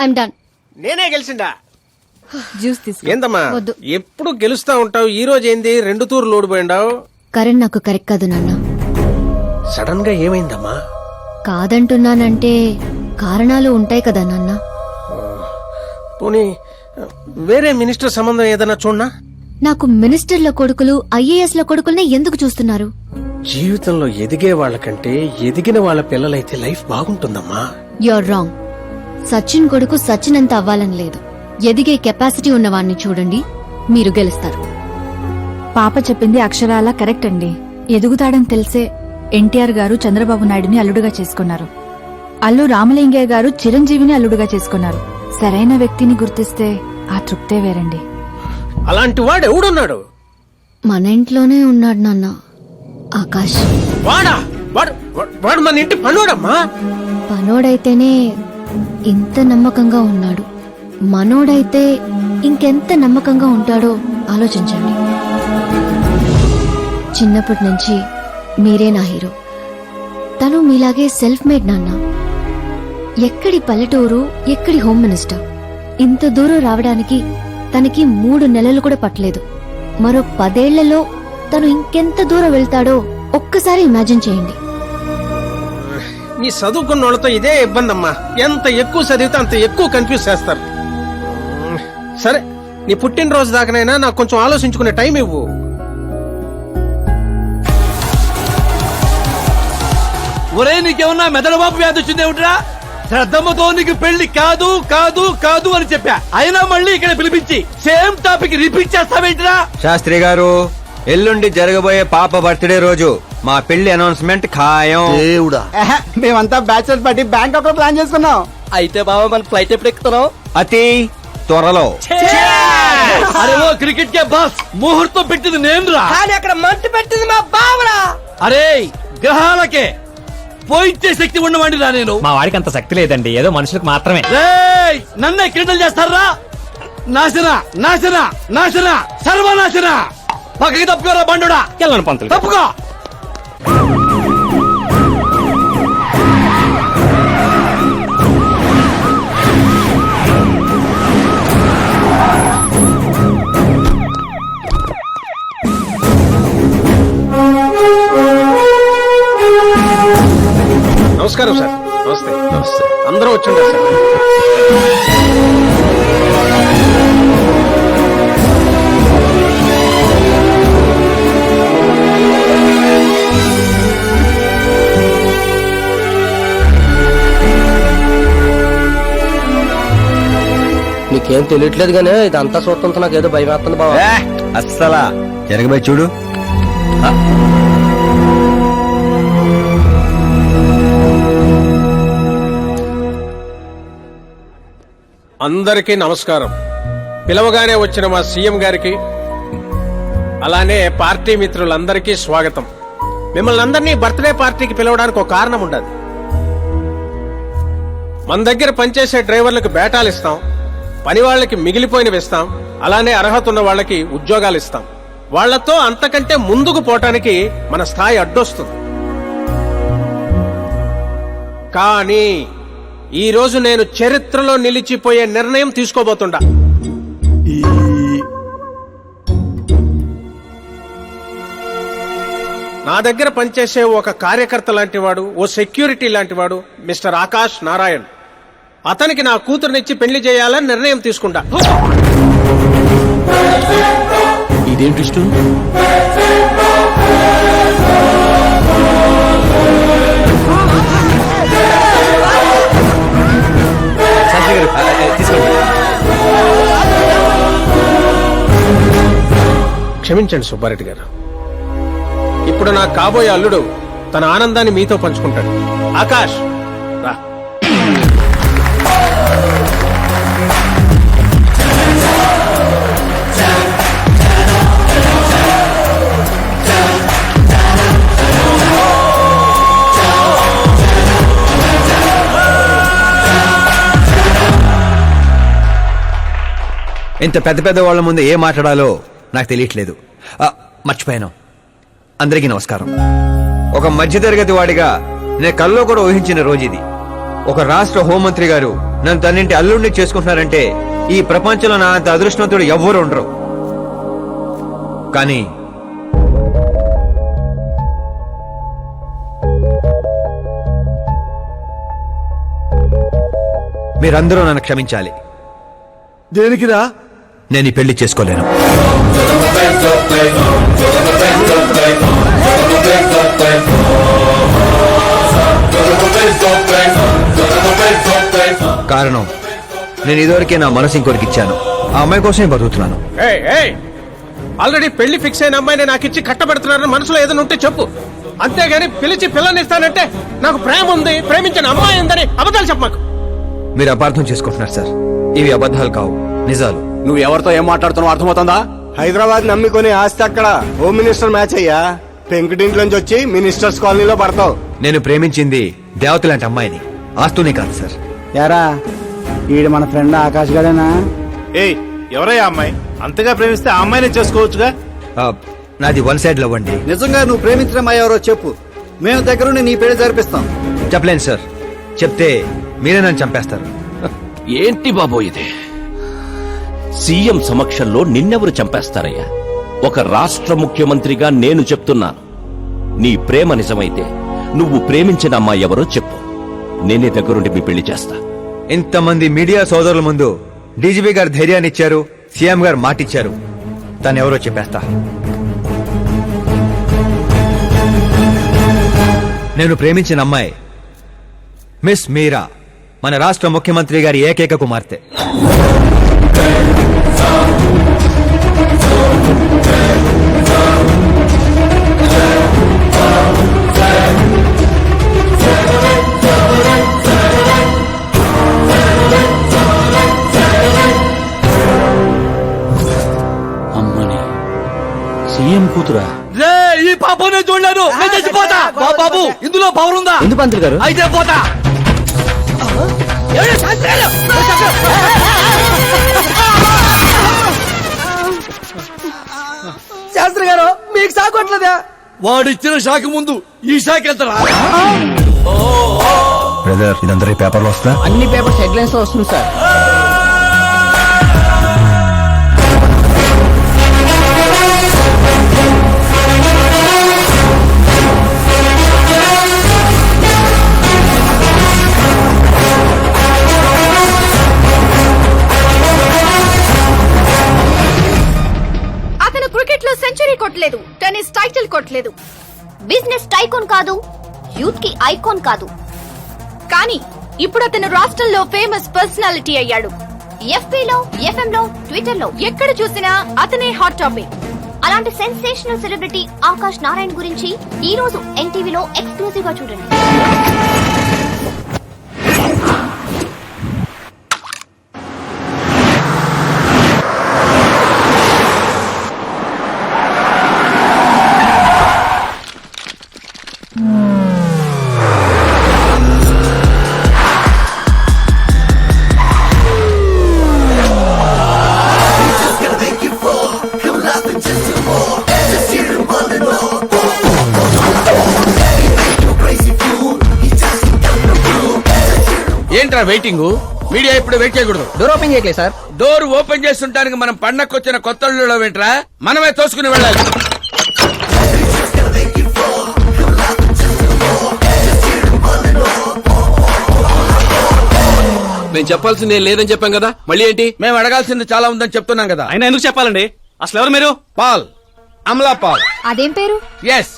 I'm done. నేనే గెలిచిండా? Juice తీసుకో. ఏందమ్మా వద్దు. ఎప్పుడు గెలుస్తా ఉంటావు, ఈ రోజు ఏంది 2 తూర్లు ఓడిపోయిండావు? కరణ్ నాకు కరెక్ట్ కాదు నాన్న. సడన్ గా ఏమైందమ్మా? కాదంటున్నానంటే కారణాలు ఉంటాయి కదా నాన్న. పోనీ వేరే మినిస్టర్ సంబంధం ఏదైనా చూడనా? నాకు మినిస్టర్ల కొడుకులు ఐఏఎస్ల కొడుకుల్ని ఎందుకు చూస్తున్నారు? జీవితంలో ఎదిగే వాళ్ళకంటే ఎదిగిన వాళ్ళ పిల్లలైతే లైఫ్ బాగుంటుందమ్మా. You're wrong. సచిన్ కొడుకు సచిన్ అంత అవ్వాలని లేదు. ఎదిగే కెపాసిటీ ఉన్నవాణ్ణి చూడండి, మీరు గెలుస్తారు. పాప చెప్పింది అక్షరాలా కరెక్ట్ అండి. ఎదుగుతాడని తెలిసే ఎన్టీఆర్ గారు చంద్రబాబు నాయుడుని అల్లుడుగా చేసుకున్నారు. అల్లు రామలింగయ్య గారు చిరంజీవిని అల్లుడుగా చేసుకున్నారు. సరైన వ్యక్తిని గుర్తిస్తే ఆ తృప్తే వేరండి. అలాంటి వాడు ఎవడున్నాడు? మన ఇంట్లోనే ఉన్నాడు నాన్న, ఆకాష్. వాడా? వాడు మన ఇంటి పనుడమ్మా. పనోడైతేనే ఇంత నమ్మకంగా ఉన్నాడు. మనోడైతే ఇంకెంత నమ్మకంగా ఉంటాడో ఆలోచించండి. చిన్నప్పటి నుంచి మీరే నా హీరో. తను మీలాగే సెల్ఫ్ మేడ్ నాన్న. ఎక్కడి పల్లెటూరు, ఎక్కడి హోమ్ మినిస్టర్. ఇంత దూరం రావడానికి తనకి 3 నెలలు కూడా పట్టలేదు. మరో 10 ఏళ్లలో తను ఇంకెంత దూరం వెళ్తాడో ఒక్కసారి ఇమాజిన్ చేయండి. మీ చదువుకున్న వాళ్ళతో ఇదే ఇబ్బంది అమ్మా. ఎంత ఎక్కువ చదివితే అంత ఎక్కువ కన్ఫ్యూజ్ చేస్తారు. సరే, నీ పుట్టినరోజు దాకానైనా నాకు కొంచెం ఆలోచించుకునే టైం ఇవ్వు. ఒరే, నీకేమన్నా మెదడువాపు వ్యాధి వచ్చిందేమిట్రా? శ్రద్ధమ్మతో నీకు పెళ్లి కాదు కాదు కాదు అని చెప్పా, అయినా మళ్ళీ ఇక్కడ పిలిపించి సేమ్ టాపిక్ రిపీట్ చేస్తావేంటిరా? శాస్త్రి గారు, ఎల్లుండి జరగబోయే పాప బర్త్డే రోజు మా పెళ్లి అనౌన్స్మెంట్ ఖాయం. దేవుడా, మేమంతా బ్యాచులర్ పార్టీ బ్యాంకాక్ లో ప్లాన్ చేసుకున్నాం. అయితే బాబా మన ఫ్లైట్ ఎప్పుడు ఎక్కుతున్నావు? అతి త్వరలో. అరే ఓ క్రికెట్ కే బాస్, ముహూర్తం పెట్టింది నేను రా. కానీ అక్కడ మంచి పెట్టింది మా బావరా. అరే గ్రహాలకే పోయించే శక్తి ఉన్నవాడిని రా నేను. మా వాడికి అంత శక్తి లేదండి, ఏదో మనుషులకు మాత్రమే. రేయ్, నన్నే క్రీడలు చేస్తారా? నాశన నాశన నాశన సర్వనాశన. పక్కకి తప్పుకోరా బండుడా. వెళ్ళను పంతులు. తప్పుకో. నమస్కారం సార్. నమస్తే. నమస్తే. అందరూ వచ్చింటారు సార్. నీకేం తెలియట్లేదు గానీ ఇదంతా చూస్తుంటే నాకు ఏదో భయం వేస్తుంది బావ. అస్సలా జరగబోయే చూడు. అందరికీ నమస్కారం. పిలవగానే వచ్చిన మా సీఎం గారికి, అలానే పార్టీ మిత్రులందరికీ స్వాగతం. మిమ్మల్ని అందరినీ బర్త్డే పార్టీకి పిలవడానికి ఒక కారణం ఉండదు. మన దగ్గర పనిచేసే డ్రైవర్లకు బేటాలు ఇస్తాం, పని వాళ్ళకి మిగిలిపోయినవి ఇస్తాం, అలానే అర్హత ఉన్న వాళ్ళకి ఉద్యోగాలు ఇస్తాం. వాళ్లతో అంతకంటే ముందుకు పోవటానికి మన స్థాయి అడ్డొస్తుంది. కానీ ఈ రోజు నేను చరిత్రలో నిలిచిపోయే నిర్ణయం తీసుకోబోతుండా. నా దగ్గర పనిచేసే ఒక కార్యకర్త లాంటి వాడు, ఓ సెక్యూరిటీ లాంటి వాడు మిస్టర్ ఆకాష్ నారాయణ్. అతనికి నా కూతురునిచ్చి పెళ్లి చేయాలని నిర్ణయం తీసుకుంటా. ఇదేంటి ఇష్టం? క్షమించండి సుబ్బారెడ్డి గారు. ఇప్పుడు నా కాబోయే అల్లుడు తన ఆనందాన్ని మీతో పంచుకుంటాడు. ఆకాష్ రా. ఇంత పెద్ద పెద్ద వాళ్ళ ముందు ఏం మాట్లాడాలో నాకు తెలియట్లేదు. మర్చిపోయాను. అందరికీ నమస్కారం. ఒక మధ్యతరగతి వాడిగా నేను కల్లో కూడా ఊహించిన రోజు ఇది. ఒక రాష్ట్ర హోంమంత్రి గారు నన్ను తన్నింటి అల్లుడిని చేసుకుంటున్నారంటే ఈ ప్రపంచంలో నా అంత అదృష్టవంతుడు ఎవ్వరు ఉండరు. కానీ మీరందరూ నన్ను క్షమించాలి. దేనికిరా? నేను ఈ పెళ్లి చేసుకోలేను. కారణం, నేను ఇదివరకే నా మనసు ఇంకోరికి ఇచ్చాను. ఆ అమ్మాయి కోసమే బతుకుతున్నాను. ఆల్రెడీ పెళ్లి ఫిక్స్ అయిన అమ్మాయిని నాకు ఇచ్చి కట్టబెడుతున్నారని మనసులో ఏదైనా ఉంటే చెప్పు. అంతేగాని పిలిచి పిల్లనిస్తానంటే నాకు ప్రేమ ఉంది, ప్రేమించిన అమ్మాయి ఉందని అబద్ధాలు చెప్పమాకు. మీరు అపార్థం చేసుకుంటున్నారు సార్. ఇవి అబద్ధాలు కావు, నిజాలు. నువ్వు ఎవరితో ఏం మాట్లాడుతున్నావు అర్థమవుతుందా? హైదరాబాద్ నమ్మికొని ఆస్తి అక్కడ హోమ్ మినిస్టర్ మ్యాచ్ అయ్యా. పెంకుటింట్లోంచి వచ్చి మినిస్టర్స్ కాలనీలో పడతావు. నేను ప్రేమించింది దేవత లాంటి అమ్మాయిని, ఆస్తునే కాదు సార్. యారా ఈడు మన ఫ్రెండ్ ఆకాష్ గడేనా? ఏయ్, ఎవరయ్యా అమ్మాయి? అంతగా ప్రేమిస్తే ఆ అమ్మాయినే చేసుకోవచ్చుగా. నాది వన్ సైడ్ లవ్ అండి. నిజంగా నువ్వు ప్రేమించిన అమ్మాయి ఎవరో చెప్పు, మేము దగ్గరుండి నీ పెళ్లి జరిపిస్తాం. చెప్పలేను సార్. చెప్తే మీరే నన్ను చంపేస్తారు. ఏంటి బాబో ఇది? సీఎం సమక్షంలో నిన్నెవరు చంపేస్తారయ్యా? ఒక రాష్ట్ర ముఖ్యమంత్రిగా నేను చెప్తున్నాను, నీ ప్రేమ నిజమైతే నువ్వు ప్రేమించిన అమ్మాయి ఎవరో చెప్పు, నేనే దగ్గరుండి మీ పెళ్లి చేస్తా. ఇంతమంది మీడియా సోదరుల ముందు డీజీపీ గారు ధైర్యాన్ని ఇచ్చారు, సీఎం గారు మాటిచ్చారు. తను ఎవరో చెప్పేస్తా. నేను ప్రేమించిన అమ్మాయి మిస్ మీరా, మన రాష్ట్ర ముఖ్యమంత్రి గారి ఏకైక కుమార్తె. అమ్మని సీఎం కూతురా? రే, ఈ పాపం నేను చూడలేను. నేను చచ్చిపోతా. బాబు, ఇందులో పవర్ ఉందా? ఎందుకు పంతులు గారు? అయితే పోతా. శాస్త్రి గారు మీకు సాగొట్లేదా? వాడిచ్చిన షాక్ ముందు ఈ షాక్ ఎంతరా? బ్రదర్, ఇదందరూ పేపర్లో వస్తా. అన్ని పేపర్స్ హెడ్లైన్స్ లో వస్తుంది సార్. అతను క్రికెట్ లో సెంచరీ కొట్టలేదు, టెన్నిస్ టైటిల్ కొట్టలేదు, బిజినెస్ టైకోన్ కాదు, యూత్ కి ఐకాన్ కాదు. కానీ ఇప్పుడు అతను రాష్ట్రంలో ఫేమస్ పర్సనాలిటీ అయ్యాడు. ఎఫ్బీ లో, ఎఫ్ఎం లో, ట్విట్టర్ లో ఎక్కడ చూసినా అతనే హాట్ టాపిక్. అలాంటి సెన్సేషనల్ సెలబ్రిటీ ఆకాష్ నారాయణ్ గురించి ఈ రోజు ఎన్టీవీలో ఎక్స్క్లూజివ్ గా చూడండి. ఏంట్రా వెయిటింగ్? మీడియా ఇప్పుడు వెయిట్ చేయకూడదు. డోర్ ఓపెన్ చేయట్లేదు సార్. డోర్ ఓపెన్ చేస్తుంటానికి మనం పండక్కొచ్చిన కొత్త ఇళ్ళలో వెంట్రా, మనమే తోసుకుని వెళ్ళాలి. నేను చెప్పాల్సింది ఏం లేదని చెప్పాం కదా, మళ్ళీ ఏంటి? మేము అడగాల్సింది చాలా ఉందని చెప్తున్నాం కదా. అయినా ఎందుకు చెప్పాలండి? అసలు ఎవరు మీరు? Paul, Amala Paul. అదేం పేరు? Yes,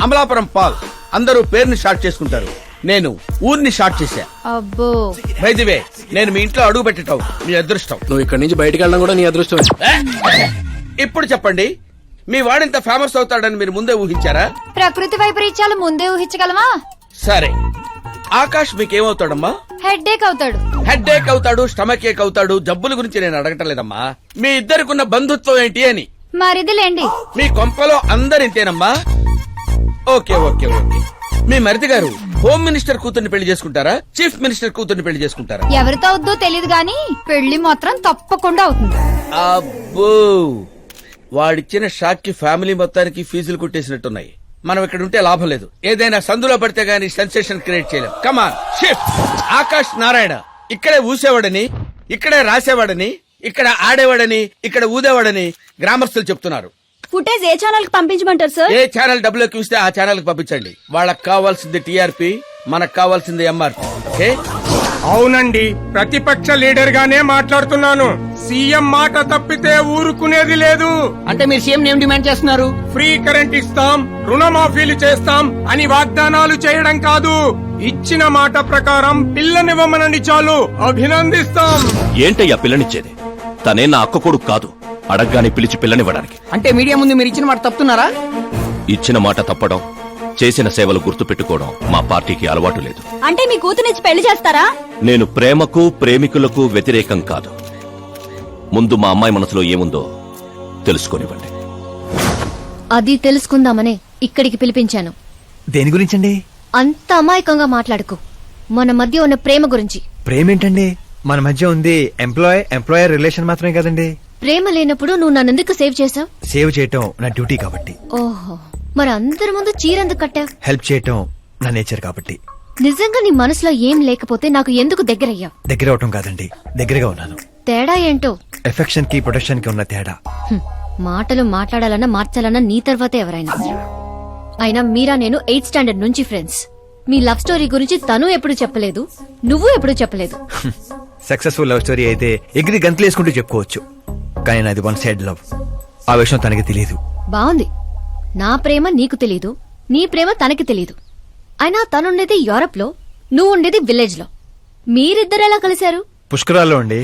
Amalapuram Paul. అందరూ పేరుని షార్ట్ చేసుకుంటారు, నేను ఊరిని షార్ట్ చేశా. అబ్బో, బై ది వే, నేను మీ ఇంట్లో అడుగు పెట్టటం మీ అదృష్టం. నువ్వు ఇక్కడి నుంచి బయటకు వెళ్ళడం కూడా నీ అదృష్టం. ఇప్పుడు చెప్పండి, మీ వాడింత ఫేమస్ అవుతాడని మీరు ముందే ఊహించారా? ప్రకృతి వైపరీత్యాలు ముందే ఊహించగలమా? సరే, ఆకాష్ మీకేమవుతాడమ్మా? హెడ్ఏక్ అవుతాడు. హెడ్ ఏక్ అవుతాడు, స్టమక్ ఏక్ అవుతాడు. జబ్బుల గురించి నేను అడగటం లేదమ్మా, మీ ఇద్దరికున్న బంధుత్వం ఏంటి అని. మరిదిలేండి. మీ కొంపలో అందరింతేనమ్మా? Okay okay okay. మీ మరిది గారు హోమ్ మినిస్టర్ కూతుర్ని పెళ్లి చేసుకుంటారా, చీఫ్ మినిస్టర్ కూతుర్ని పెళ్లి చేసుకుంటారా? ఎవరితో అవుద్దో తెలియదు గాని పెళ్లి మాత్రం తప్పకుండా అవుతుంది. అబ్బో, వాడిచ్చిన షాక్ కి ఫ్యామిలీ మొత్తానికి ఫీజులు కుట్టేసినట్టున్నాయి. మనం ఇక్కడ ఉంటే లాభం లేదు, ఏదైనా సందులో పడితే గానీ సెన్సేషన్ క్రియేట్ చేయలేం. Come on shift. ఆకాష్ నారాయణ ఇక్కడే ఊసేవాడని, ఇక్కడే రాసేవాడని, ఇక్కడ ఆడేవాడని, ఇక్కడ ఊదేవాడని గ్రామస్తులు చెప్తున్నారు. ఫుటేజ్ ఏ ఛానల్ కి పంపించమంటారు సార్? ఏ ఛానల్ డబ్బులోకి ఇస్తే ఆ ఛానల్ కి పంపించండి. వాళ్ళకి కావాల్సింది టీఆర్పీ, మనకు కావాల్సింది ఎంఆర్పీ. ఓకే? అవునండి, ప్రతిపక్ష లీడర్ గానే మాట్లాడుతున్నాను. సీఎం మాట తప్పితే ఊరుకునేది లేదు. అంటే మీరు సీఎం ఏం డిమాండ్ చేస్తున్నారు? ఫ్రీ కరెంట్ ఇస్తాం, రుణమాఫీలు చేస్తాం అని వాగ్దానాలు చేయడం కాదు, ఇచ్చిన మాట ప్రకారం పిల్లనివ్వమనండి చాలు, అభినందిస్తాం. ఏంటయ్యా పిల్లనిచ్చేది? తనే నా అక్క కొడుకు కాదు, అడగ్గానే పిలిచి పిల్లనివ్వడానికి. అంటే మీడియా ముందు మీరు ఇచ్చిన మాట తప్పుతున్నారా? ఇచ్చిన మాట తప్పడం, చేసిన సేవలు గుర్తు పెట్టుకోవడం మా పార్టీకి అలవాటు లేదు. అంటే మీ కూతురిచ్చి పెళ్లి చేస్తారా? నేను ప్రేమకు ప్రేమికులకు వ్యతిరేకం కాదు. ముందు మా అమ్మాయి మనసులో ఏముందో తెలుసుకోనివ్వండి. అది తెలుసుకుందామనే ఇక్కడికి పిలిపించాను. దేని గురించండి? అంత అమాయకంగా మాట్లాడుకో. మన మధ్య ఉన్న ప్రేమ గురించి. ప్రేమ ఏంటండి? మన మధ్య ఉంది ఎంప్లాయర్ రిలేషన్ మాత్రమే కదండి. ప్రేమ లేనప్పుడు నువ్వు నన్నెందుకు సేవ్ చేసావు? సేవ్ చేయటం నా డ్యూటీ కాబట్టి. ఓహో, మరి అందరి ముందు చీరెందుకు కట్టావు? హెల్ప్ చేయటం నా నేచర్ కాబట్టి. నిజంగా నీ మనసులో ఏం లేకపోతే నాకు ఎందుకు దగ్గరయ్యావు? దగ్గర అవటం కాదండి, దగ్గరగా ఉన్నాను. తేడా ఏంటో? ఎఫెక్షన్ కి ప్రొటెక్షన్ కి ఉన్న తేడా. మాటలు మాట్లాడాలన్నా మార్చాలన్నా నీ తర్వాతే ఎవరైనా. అయినా మీరా నేను 8th స్టాండర్డ్ నుంచి ఫ్రెండ్స్. మీ లవ్ స్టోరీ గురించి తను ఎప్పుడు చెప్పలేదు, నువ్వు ఎప్పుడు చెప్పలేదు. సక్సెస్ఫుల్ లవ్ స్టోరీ అయితే ఎగిరి గంతులు వేసుకుంటూ చెప్పుకోవచ్చు, కానీ నాది వన్ సైడ్ లవ్. ఆ విషయం తనకి తెలియదు. బాగుంది. నా ప్రేమ నీకు తెలీదు, నీ ప్రేమ తనకి తెలీదు. అయినా తనుండేది యూరప్ లో, నువ్వు ఉండేది విలేజ్ లో. మీరిద్దరు ఎలా కలిశారు? పుష్కరాల్లో అండి.